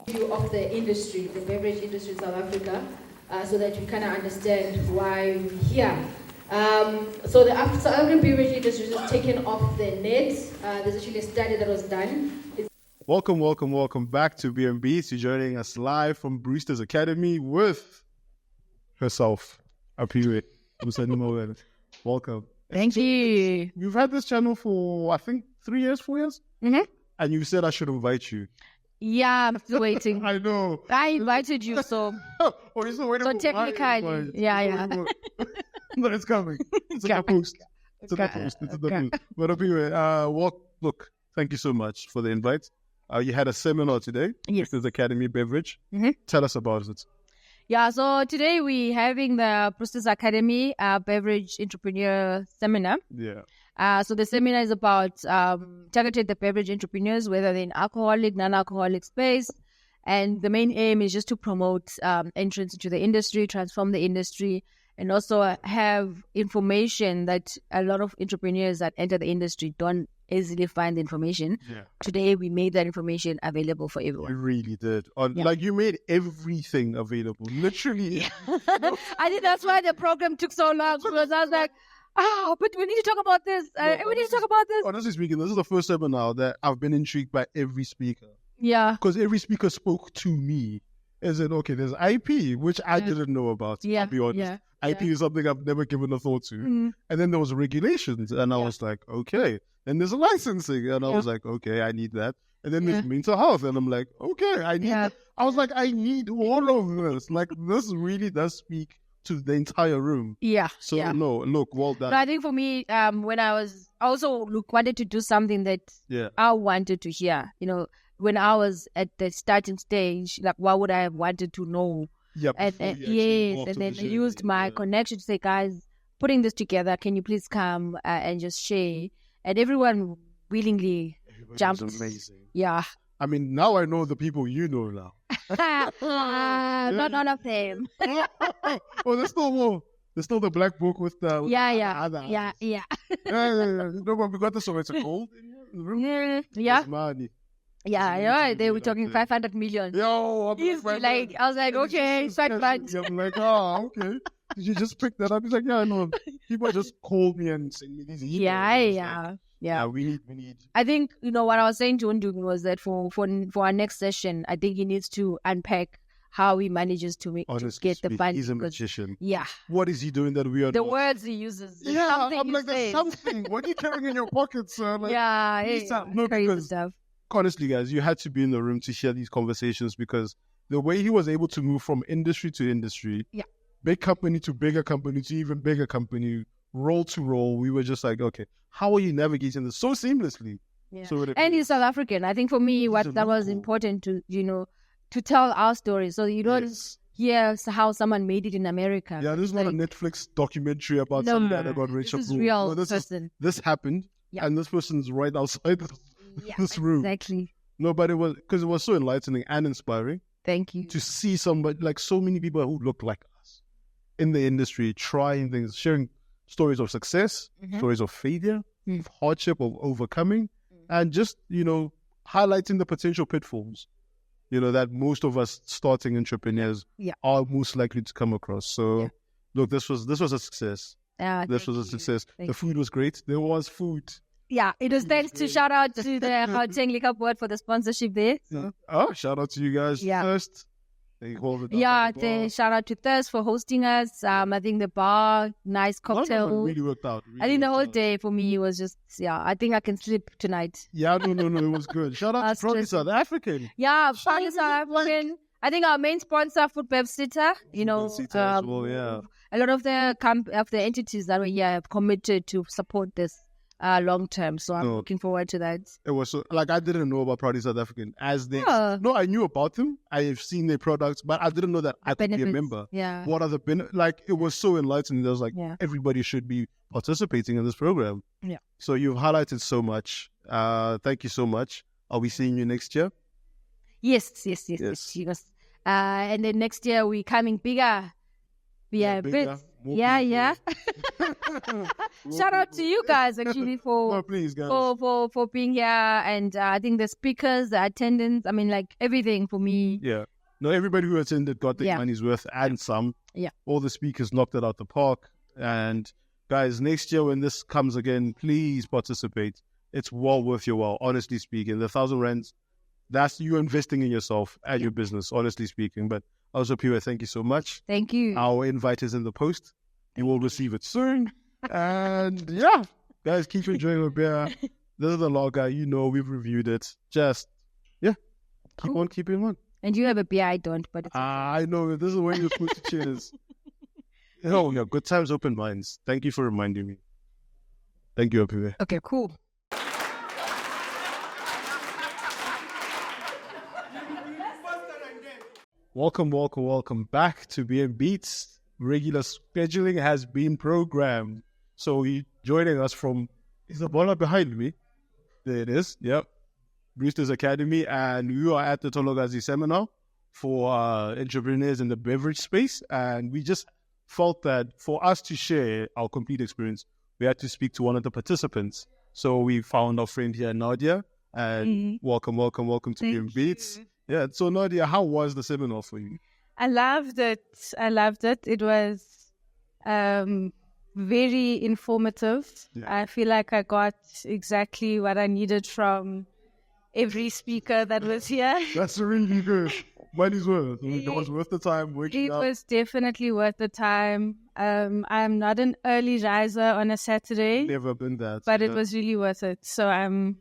View of the industry, the beverage industry in South Africa, so that we kind of understand why we're here. So the South African beverage industry is taken off the net. There's actually a study that was done. Welcome back to B&B. She's joining us live from Brewsters Academy with herself, Aphiwe Nxusani-Mawela. Welcome. Thank you. You've had this channel for, I think, 3 years, 4 years? Mm-hmm. And you said I should invite you. Yeah, I'm still waiting. I know. I invited you, so... Oh, you're still waiting so for technically, yeah. No, it's coming. It's in the post. It's in the post. But Aphiwe, look, thank you so much for the invite. You had a seminar today. Yes. This is Academy Beverage. Mm-hmm. Tell us about it. Yeah, so today we're having the Brewsters Academy Beverage Entrepreneur Seminar. Yeah. So the seminar is about targeted the beverage entrepreneurs, whether they're in alcoholic, non-alcoholic space. And the main aim is just to promote entrance into the industry, transform the industry, and also have information that a lot of entrepreneurs that enter the industry don't easily find the information. Yeah. Today, we made that information available for everyone. You really did. Like, you made everything available. Literally. I think that's why the program took so long, because I was like, but we need to talk about this. We need to talk about this. Honestly speaking, this is the first seminar that I've been intrigued by every speaker. Yeah. Because every speaker spoke to me. Is it, okay, there's IP, which I didn't know about, I'll be honest. Yeah. IP is something I've never given a thought to. Mm-hmm. And then there was regulations, and I was like, okay. And there's licensing, and I was like, okay, I need that. And then there's mental health, and I'm like, okay, I need that. I was like, I need all of this. Like, this really does speak to the entire room. Yeah. So, no, look, well done. But I think for me, when I was also wanted to do something that I wanted to hear, when I was at the starting stage, like, what would I have wanted to know? Yeah, and then I used my connection to say, guys, putting this together, can you please come and just share? And everyone willingly jumped. Amazing. Yeah. I mean, now I know the people you know now. Not all of them. Oh, there's still more. There's still the black book with the Yeah. No, but we got this over. It's a gold in the room. Yeah. It's money. Yeah, they were talking 500 million. Yo, I was like, okay, it's quite fun. I'm like, okay. Did you just pick that up? He's like, yeah, I know. People just called me and sent me these emails. Yeah. We need. I think, what I was saying to Undu was that for our next session, I think he needs to unpack how he manages to get the funding. He's a magician. Yeah. What is he doing that we are The not? words he uses. Yeah, I'm like, there's something. What are you carrying in your pocket, sir? Like, crazy stuff. Honestly, guys, you had to be in the room to hear these conversations, because the way he was able to move from industry to industry, big company to bigger company to even bigger company, role to role, we were just like, okay, how are you navigating this so seamlessly? Yeah. And he's South African. I think for me, that was important to, to tell our story, so you don't hear how someone made it in America. Yeah, this is not a Netflix documentary about some guy that got rich. This is real person. This happened, and this person's right outside this room. Exactly. No, but it was so enlightening and inspiring. Thank you. To see somebody, like so many people who look like us in the industry, trying things, sharing stories of success, stories of failure, of hardship, of overcoming, and just, highlighting the potential pitfalls, that most of us starting entrepreneurs are most likely to come across. So, look, this was a success. This was a success. The food was great. There was food. Yeah, it was thanks to shout out to the Gauteng Liquor Board for the sponsorship there. So. Oh, shout out to you guys. Yeah. First. Shout out to Thirst for hosting us. I think the bar, nice cocktail. Really worked out. I think the whole day for me was just, I think I can sleep tonight. Yeah, no, it was good. Shout out to Proudly South African. Yeah, Proudly South African. I think our main sponsor, Food Bev Sitter, as well, yeah. A lot of the entities that were here have committed to support this long term, so I'm looking forward to that. It was so, like, I didn't know about Proudly South African I knew about them. I have seen their products, but I didn't know that I could be a member. Yeah. What are the benefits? Like, it was so enlightening. There was like, everybody should be participating in this program. Yeah. So you've highlighted so much. Thank you so much. Are we seeing you next year? Yes. And then next year we're coming bigger. Bigger. shout out to you guys actually for Oh, please, guys. for being here, and I think the speakers, the attendance, I mean, like everything for me. Yeah. No, everybody who attended got their money's worth and some. Yeah. All the speakers knocked it out the park. And guys, next year when this comes again, please participate. It's well worth your while, honestly speaking. The 1,000 rands, that's you investing in yourself and your business, honestly speaking. But also, Aphiwe, thank you so much. Thank you. Our invite is in the post. You will receive it soon. And yeah, guys, keep enjoying your beer. This is the lager. You know, we've reviewed it. Just, keep on keeping on. And you have a beer, I don't, but it's I know. This is when you're supposed to cheers. Oh, yeah. Good times, open minds. Thank you for reminding me. Thank you, Aphiwe. okay, cool. Welcome back to Beer and Beats. Regular scheduling has been programmed. So you joining us from, is the baller behind me? There it is. Yep. Brewsters Academy. And we are at the Tologazi seminar for entrepreneurs in the beverage space. And we just felt that for us to share our complete experience, we had to speak to one of the participants. So we found our friend here, Nadia. And welcome to Beer and Beats. Yeah, so Nadia, how was the seminar for you? I loved it. It was very informative. Yeah. I feel like I got exactly what I needed from every speaker that was here. That's really good. Money's worth. It was worth the time waking It up. was definitely worth the time. I'm not an early riser on a Saturday, Never been that. but it was really worth it. So I'm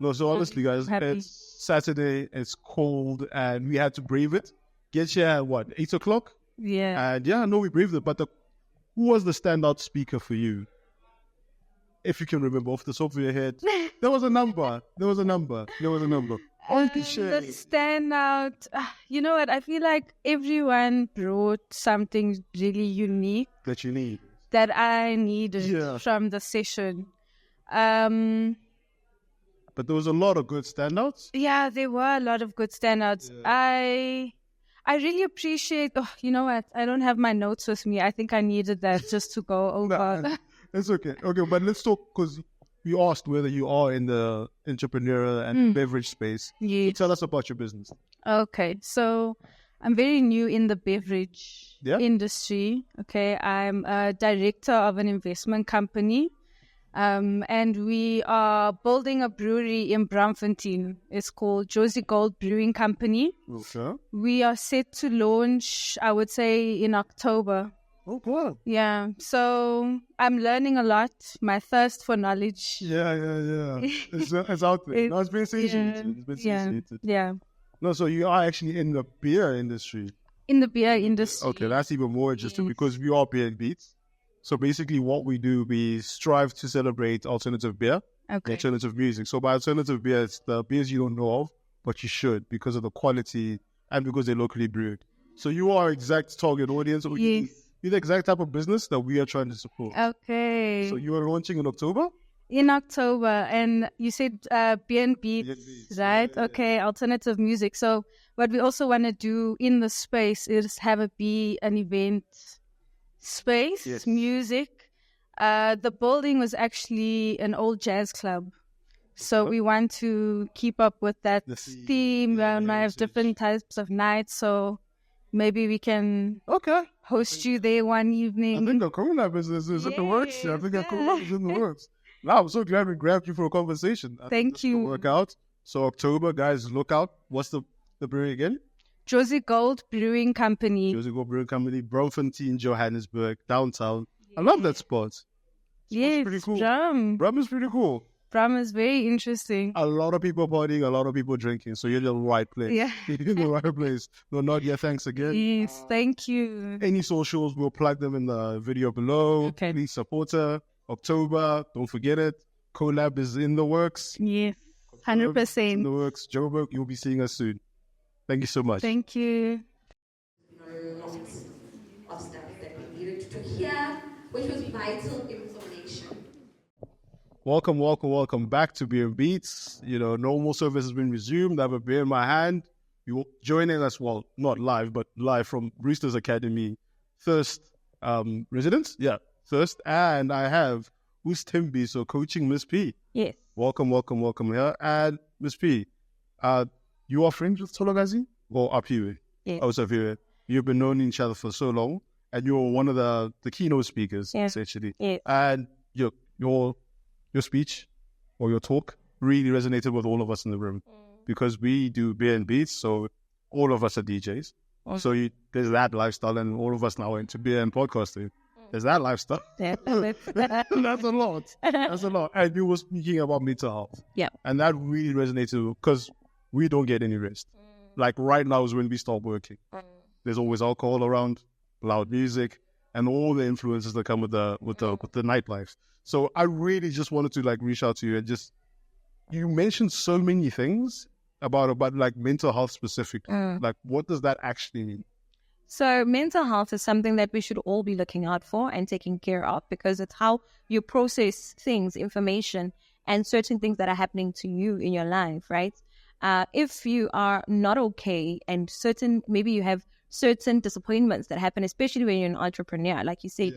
So honestly, guys, happy. it's Saturday, it's cold, and we had to brave it. Get here at what, 8 o'clock? yeah. And we braved it. But who was the standout speaker for you? If you can remember off the top of your head. There was a number. Oh, you can share. The standout, you know what? I feel like everyone brought something really unique That you need. that I needed Yeah. from the session. But there was a lot of good standouts. Yeah, there were a lot of good standouts. Yeah. I really appreciate. Oh, you know what? I don't have my notes with me. I think I needed that just to go over. Nah, it's okay. Okay, but let's talk, because we asked whether you are in the entrepreneurial and beverage space. Yeah. Tell us about your business. Okay, so I'm very new in the beverage Yeah? industry. Okay, I'm a director of an investment company. And we are building a brewery in Braamfontein. It's called Josie Gold Brewing Company. Okay. We are set to launch, I would say, in October. Oh, cool. Yeah, so I'm learning a lot. My thirst for knowledge. Yeah. It's out there. No, it's been satiated. It's been satiated. Yeah. No, so you are actually in the beer industry. In the beer industry. Okay, that's even more interesting because we are Beer and Beats. So basically what we do, we strive to celebrate alternative beer, Okay. alternative music. So by alternative beer, it's the beers you don't know of, but you should because of the quality and because they're locally brewed. So you are exact target audience. Or Yes. you're the exact type of business that we are trying to support. Okay. So you are launching in October? In October, and you said beer and beats, right? Yeah. Okay, alternative music. So what we also want to do in the space is have it be an event space, Yes. music. The building was actually an old jazz club. So we want to keep up with that The theme. yeah, We might have heritage. different types of nights. So maybe we can Okay. host you there one I evening. think the collab business is in the works. I think the collab is in the works. Now, I'm so glad we grabbed you for a conversation. I think Thank this will you. work out. So October, guys, look out. What's the brewery again? Josie Gold Brewing Company. Josie Gold Brewing Company, Braamfontein, Johannesburg, downtown. I love that spot. Yes, pretty cool. Bram. Bram is pretty cool. Bram is very interesting. A lot of people partying, a lot of people drinking. So you're in the right place. Yeah. You're in the right place. No, Nadia, thanks again. Yes, thank you. Any socials, we'll plug them in the video below. Okay. Please support her. October, don't forget it. Collab is in the works. Yes, In 100%. the works. Joburg, you'll be seeing us soon. Thank you so much. Thank you. Lots of stuff that we needed to hear, which was vital information. Welcome back to Beer and Beats. Normal service has been resumed. I have a beer in my hand. You're joining us, well, not live, but live from Brewsters Academy, Thirst residence. Yeah, Thirst. And I have who's Timby, so coaching Miss P. Yes. Welcome here. And Miss P, you are friends with Tolagazi or Aphiwe? Yes. Oh, so Aphiwe. You've been knowing each other for so long, and you're one of the keynote speakers, essentially. Yes. And your speech or your talk really resonated with all of us in the room because we do beer and beats, so all of us are DJs. Okay. So there's that lifestyle, and all of us now into beer and podcasting. There's that lifestyle. Yeah. That's a lot. That's a lot. And you were speaking about mental health. Yeah. And that really resonated because we don't get any rest. Like right now is when we start working. There's always alcohol around, loud music, and all the influences that come with the nightlife. So I really just wanted to like reach out to you and just, you mentioned so many things about like mental health specifically. Like what does that actually mean? So mental health is something that we should all be looking out for and taking care of, because it's how you process things, information, and certain things that are happening to you in your life, right? If you are not okay and maybe you have certain disappointments that happen, especially when you're an entrepreneur. Like you said,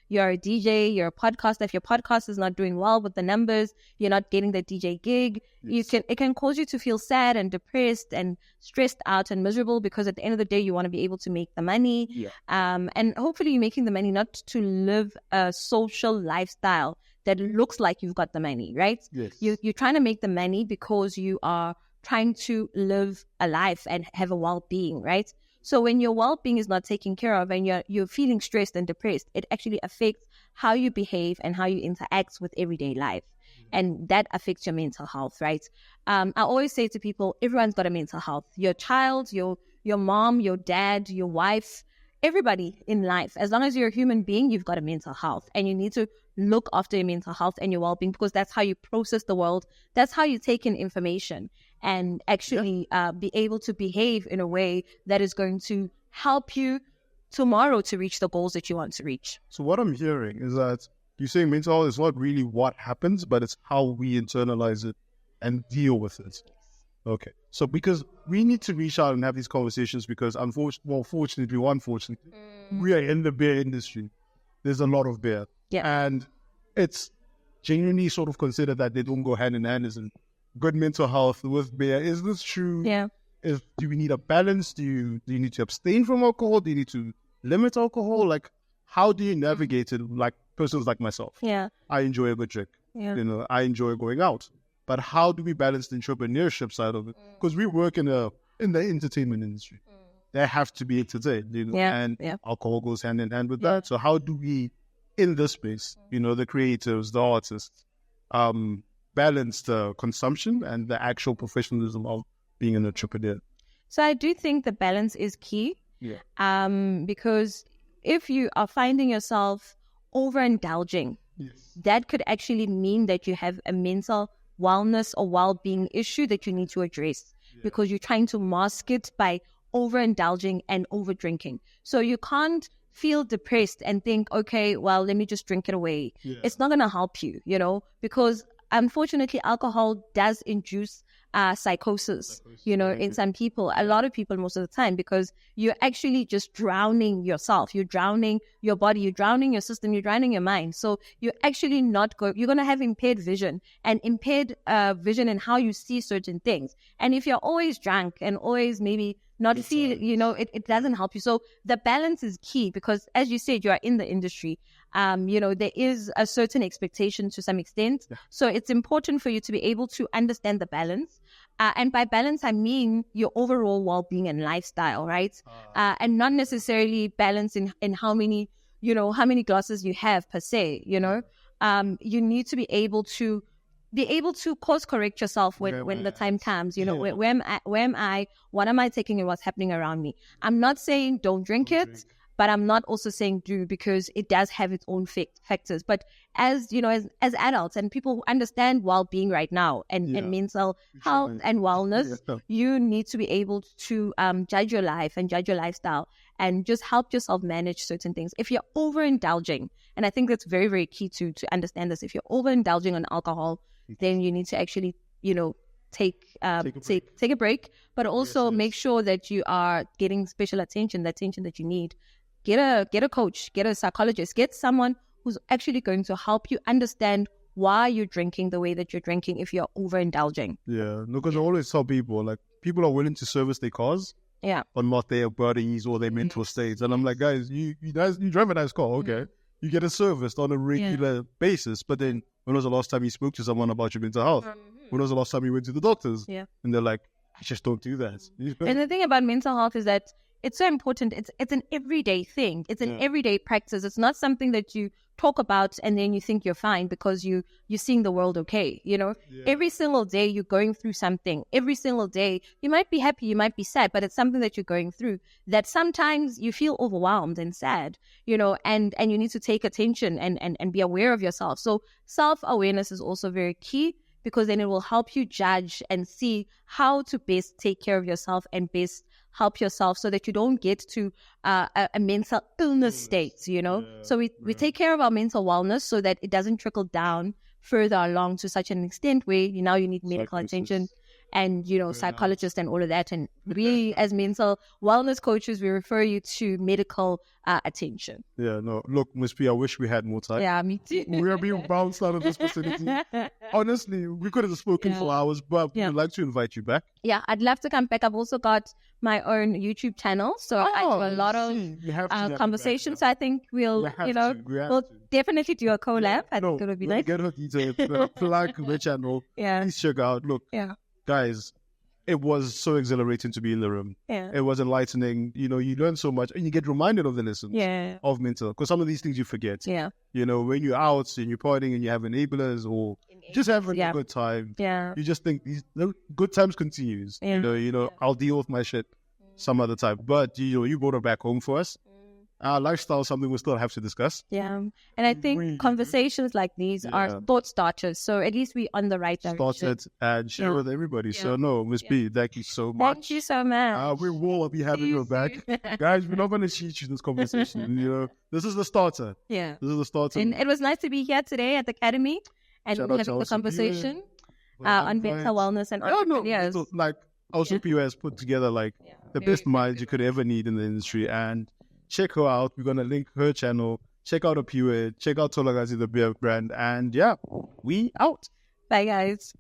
you're a DJ, you're a podcaster. If your podcast is not doing well with the numbers, you're not getting the DJ gig, it can cause you to feel sad and depressed and stressed out and miserable, because at the end of the day, you want to be able to make the money. And hopefully you're making the money not to live a social lifestyle that looks like you've got the money, right? Yes. You're trying to make the money because you are trying to live a life and have a well-being, right? So when your well-being is not taken care of and you're feeling stressed and depressed, it actually affects how you behave and how you interact with everyday life. And that affects your mental health, right? I always say to people, everyone's got a mental health. Your child, your mom, your dad, your wife, everybody in life. As long as you're a human being, you've got a mental health. And you need to look after your mental health and your well-being, because that's how you process the world. That's how you take in information and actually be able to behave in a way that is going to help you tomorrow to reach the goals that you want to reach. So what I'm hearing is that you're saying mental health is not really what happens, but it's how we internalize it and deal with it. Okay. So because we need to reach out and have these conversations, because unfortunately, we are in the beer industry. There's a lot of beer. Yeah. And it's genuinely sort of considered that they don't go hand in hand, isn't good mental health with beer. Is this true? Yeah. Do we need a balance? Do you need to abstain from alcohol? Do you need to limit alcohol? Like, how do you navigate it? Like persons like myself. Yeah. I enjoy a good drink. Yeah. I enjoy going out. But how do we balance the entrepreneurship side of it? Because we work in the entertainment industry. They have to be entertained, and alcohol goes hand in hand with that. So how do we, in this space, the creatives, the artists, balance the consumption and the actual professionalism of being an entrepreneur? So I do think the balance is key. Yeah. Because if you are finding yourself overindulging, that could actually mean that you have a mental wellness or well-being issue that you need to address, because you're trying to mask it by overindulging and overdrinking. So you can't feel depressed and think, okay, well, let me just drink it away. It's not going to help you, because unfortunately alcohol does induce psychosis, in some people, a lot of people most of the time, because you're actually just drowning yourself. You're drowning your body, you're drowning your system, you're drowning your mind. So you're actually you're going to have impaired vision and impaired vision in how you see certain things. And if you're always drunk and always maybe not feel, it doesn't help you. So the balance is key, because as you said, you are in the industry. There is a certain expectation to some extent. So it's important for you to be able to understand the balance. And by balance, I mean your overall well-being and lifestyle, right? And not necessarily balance in how many glasses you have per se, you need to be able to course correct yourself when the time comes. Where am I? What am I taking and what's happening around me? I'm not saying don't drink it, but I'm not also saying do, because it does have its own factors. But as adults and people who understand well-being right now and mental health and wellness, you need to be able to judge your life and judge your lifestyle and just help yourself manage certain things. If you're overindulging, and I think that's very, very key to understand this, if you're overindulging on alcohol, then you need to actually, take a break, but also make sure that you are getting special attention, the attention that you need. Get a coach, get a psychologist, get someone who's actually going to help you understand why you're drinking the way that you're drinking if you're overindulging. Yeah, no, because I always tell people, like, people are willing to service their cause, Yeah. but not their bodies or their mental states. And I'm like, guys, you drive a nice car, okay. You get it serviced on a regular basis, but then when was the last time you spoke to someone about your mental health? When was the last time you went to the doctors? Yeah. And they're like, I just don't do that. And the thing about mental health is that it's so important. It's an everyday thing. It's an everyday practice. It's not something that you talk about and then you think you're fine because you're seeing the world okay. You know, every single day you're going through something. Every single day you might be happy, you might be sad, but it's something that you're going through that sometimes you feel overwhelmed and sad, you know, and you need to take attention and be aware of yourself. So self-awareness is also very key, because then it will help you judge and see how to best take care of yourself and best help yourself so that you don't get to a mental illness state, you know. So we take care of our mental wellness so that it doesn't trickle down further along to such an extent where you need medical attention and, you know, psychologists and all of that. And we, as mental wellness coaches, we refer you to medical attention. Yeah, no, look, Miss P, I wish we had more time. Yeah, me too. We are being bounced out of this facility. Honestly, we could have spoken for hours, but we'd like to invite you back. Yeah, I'd love to come back. I've also got my own YouTube channel, so I do a lot of conversations. So I think we'll definitely do a collab. I think it would be nice. Get her details, plug the channel. Yeah. Please check out. Look, guys, it was so exhilarating to be in the room. Yeah. It was enlightening. You know, you learn so much and you get reminded of the lessons of mental, because some of these things you forget. Yeah. You know, when you're out and you're partying and you have enablers or just having a good time. Yeah. You just think these good times continues. Yeah. You know, I'll deal with my shit some other time. But you brought her back home for us. Our lifestyle is something we still have to discuss. Yeah. And I think conversations like these are thought starters. So at least we're on the right direction. Start it and share with everybody. Yeah. So no, Miss B, thank you so much. Thank you so much. We will be having you back. Guys, we're not going to cheat you this conversation. You know, this is the starter. Yeah. This is the starter. And it was nice to be here today at the Academy and having the conversation on mental wellness and entrepreneurs. Like, also PO has put together like the best minds you could ever need in the industry, and check her out. We're going to link her channel. Check out Aphiwe. Check out Tolagazi, the beer brand. And we out. Bye, guys.